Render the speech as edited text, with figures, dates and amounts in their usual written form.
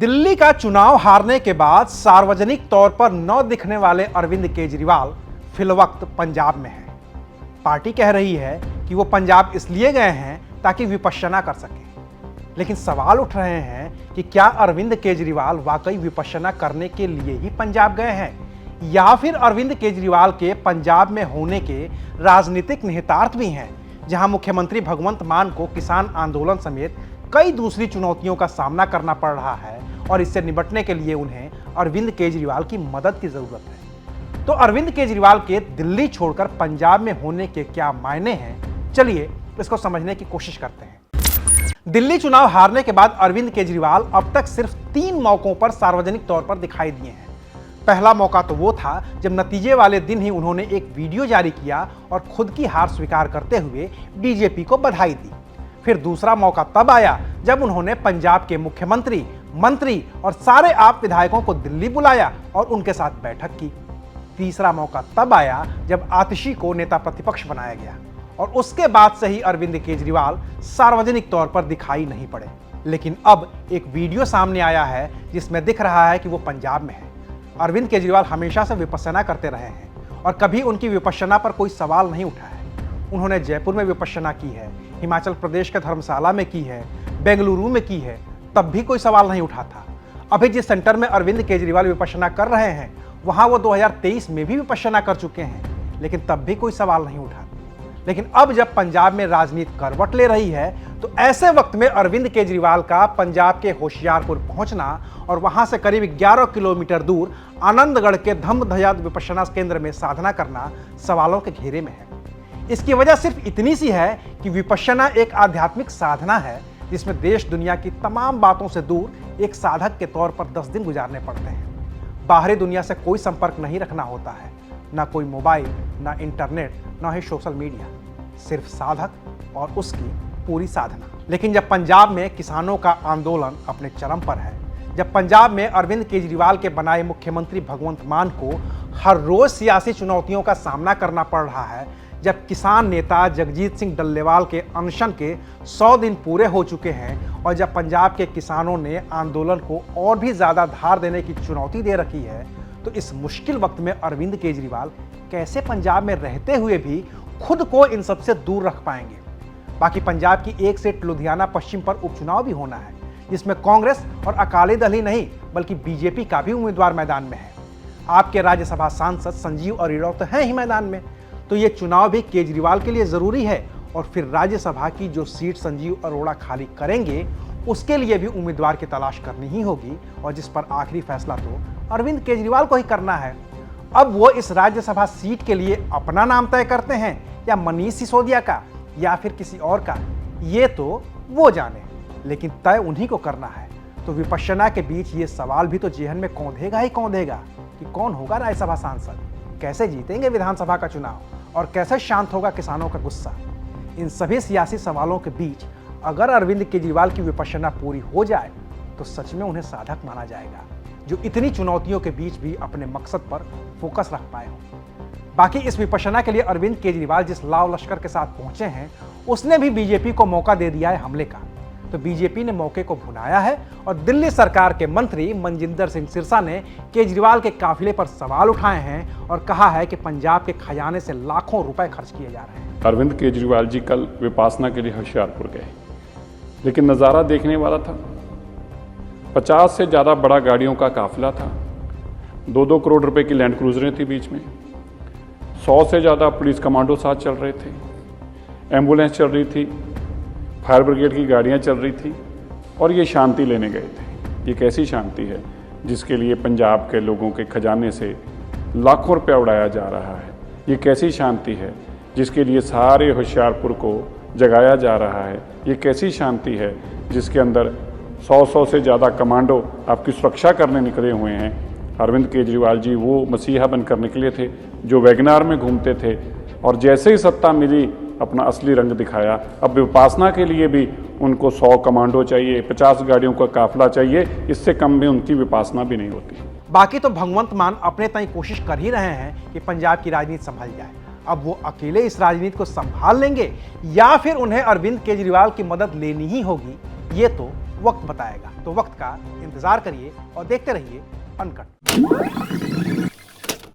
दिल्ली का चुनाव हारने के बाद सार्वजनिक तौर पर न दिखने वाले अरविंद केजरीवाल फिलवक्त पंजाब में हैं। पार्टी कह रही है कि वो पंजाब इसलिए गए हैं ताकि विपश्यना कर सकें। लेकिन सवाल उठ रहे हैं कि क्या अरविंद केजरीवाल वाकई विपश्यना करने के लिए ही पंजाब गए हैं या फिर अरविंद केजरीवाल के पंजाब में होने के राजनीतिक निहितार्थ भी हैं, जहां मुख्यमंत्री भगवंत मान को किसान आंदोलन समेत कई दूसरी चुनौतियों का सामना करना पड़ रहा है और इससे निपटने के लिए उन्हें अरविंद केजरीवाल की मदद की जरूरत है। तो अरविंद केजरीवाल के दिल्ली छोड़कर पंजाब में होने के क्या मायने हैं, चलिए इसको समझने की कोशिश करते हैं। दिल्ली चुनाव हारने के बाद अरविंद केजरीवाल अब तक सिर्फ 3 मौकों पर सार्वजनिक तौर पर दिखाई दिए हैं। पहला मौका तो वो था जब नतीजे वाले दिन ही उन्होंने एक वीडियो जारी किया और खुद की हार स्वीकार करते हुए बीजेपी को बधाई दी। फिर दूसरा मौका तब आया जब उन्होंने पंजाब के मुख्यमंत्री, मंत्री और सारे आप विधायकों को दिल्ली बुलाया और उनके साथ बैठक की। तीसरा मौका तब आया जब आतिशी को नेता प्रतिपक्ष बनाया गया और उसके बाद से ही अरविंद केजरीवाल सार्वजनिक तौर पर दिखाई नहीं पड़े। लेकिन अब एक वीडियो सामने आया है जिसमें दिख रहा है कि वो पंजाब में है। अरविंद केजरीवाल हमेशा से विपश्यना करते रहे हैं और कभी उनकी विपश्यना पर कोई सवाल नहीं उठा है। उन्होंने जयपुर में विपश्यना की है, हिमाचल प्रदेश के धर्मशाला में की है, बेंगलुरु में की है, तब भी कोई सवाल नहीं उठा था। अभी जिस सेंटर में अरविंद केजरीवाल विपश्यना कर रहे हैं वहां वो 2023 में भी विपश्यना कर चुके हैं, लेकिन तब भी कोई सवाल नहीं उठा। लेकिन अब जब पंजाब में राजनीति करवट ले रही है तो ऐसे वक्त में अरविंद केजरीवाल का पंजाब के होशियारपुर पहुंचना और वहां से करीब 11 किलोमीटर दूर आनंदगढ़ के धम्मधया विपश्यना केंद्र में साधना करना सवालों के घेरे में है। इसकी वजह सिर्फ इतनी सी है कि विपश्यना एक आध्यात्मिक साधना है जिसमें देश दुनिया की तमाम बातों से दूर एक साधक के तौर पर 10 दिन गुजारने पड़ते हैं। बाहरी दुनिया से कोई संपर्क नहीं रखना होता है, ना कोई मोबाइल, ना इंटरनेट, ना ही सोशल मीडिया, सिर्फ साधक और उसकी पूरी साधना। लेकिन जब पंजाब में किसानों का आंदोलन अपने चरम पर है, जब पंजाब में अरविंद केजरीवाल के बनाए मुख्यमंत्री भगवंत मान को हर रोज सियासी चुनौतियों का सामना करना पड़ रहा है, जब किसान नेता जगजीत सिंह डल्लेवाल के अनशन के 100 दिन पूरे हो चुके हैं और जब पंजाब के किसानों ने आंदोलन को और भी ज्यादा धार देने की चुनौती दे रखी है, तो इस मुश्किल वक्त में अरविंद केजरीवाल कैसे पंजाब में रहते हुए भी खुद को इन सबसे दूर रख पाएंगे। बाकी पंजाब की एक सीट लुधियाना पश्चिम पर उपचुनाव भी होना है, जिसमें कांग्रेस और अकाली दल ही नहीं बल्कि बीजेपी का भी उम्मीदवार मैदान में है। आपके राज्यसभा सांसद संजीव अरोड़ा तो हैं ही मैदान में, तो ये चुनाव भी केजरीवाल के लिए जरूरी है और फिर राज्यसभा की जो सीट संजीव अरोड़ा खाली करेंगे उसके लिए भी उम्मीदवार की तलाश करनी ही होगी और जिस पर आखिरी फैसला तो अरविंद केजरीवाल को ही करना है। अब वो इस राज्यसभा सीट के लिए अपना नाम तय करते हैं या मनीष सिसोदिया का या फिर किसी और का, ये तो वो जाने, लेकिन तय उन्हीं को करना है। तो विपश्यना के बीच ये सवाल भी तो जेहन में कौंधेगा ही कौंधेगा कि कौन होगा राज्यसभा सांसद, कैसे जीतेंगे विधानसभा का चुनाव और कैसे शांत होगा किसानों का गुस्सा। इन सभी सियासी सवालों के बीच अगर अरविंद केजरीवाल की विपश्यना पूरी हो जाए तो सच में उन्हें साधक माना जाएगा जो इतनी चुनौतियों के बीच भी अपने मकसद पर फोकस रख पाए हों। बाकी इस विपश्यना के लिए अरविंद केजरीवाल जिस लाव लश्कर के साथ पहुंचे हैं उसने भी बीजेपी को मौका दे दिया है हमले का। तो बीजेपी ने मौके को भुनाया है और दिल्ली सरकार के मंत्री मनजिंदर सिंह सिरसा ने केजरीवाल के काफिले पर सवाल उठाए हैं और कहा है कि पंजाब के खजाने से लाखों रुपए खर्च किए जा रहे हैं। अरविंद केजरीवाल जी कल विपासना के लिए होशियारपुर गए, लेकिन नज़ारा देखने वाला था। 50 से ज़्यादा बड़ा गाड़ियों का काफिला था, 2-2 करोड़ रुपए की लैंड क्रूजरें थी बीच में, 100 से ज़्यादा पुलिस कमांडो साथ चल रहे थे, एम्बुलेंस चल रही थी, फायर ब्रिगेड की गाड़ियां चल रही थी और ये शांति लेने गए थे। ये कैसी शांति है जिसके लिए पंजाब के लोगों के खजाने से लाखों रुपया उड़ाया जा रहा है? ये कैसी शांति है जिसके लिए सारे होशियारपुर को जगाया जा रहा है? ये कैसी शांति है जिसके अंदर 100 से ज़्यादा कमांडो आपकी सुरक्षा करने निकले हुए हैं? अरविंद केजरीवाल जी वो मसीहा बनकर निकले थे जो वैगनार में घूमते थे और जैसे ही सत्ता मिली अपना असली रंग दिखाया। अब विपासना के लिए भी उनको 100 कमांडो चाहिए, 50 गाड़ियों का काफिला चाहिए, इससे कम में उनकी विपासना भी नहीं होती। बाकी तो भगवंत मान अपने तय कोशिश कर ही रहे हैं कि पंजाब की राजनीति संभल जाए। अब वो अकेले इस राजनीति को संभाल लेंगे या फिर उन्हें अरविंद केजरीवाल की मदद लेनी ही होगी, ये तो वक्त बताएगा। तो वक्त का इंतजार करिए और देखते रहिए अनकट।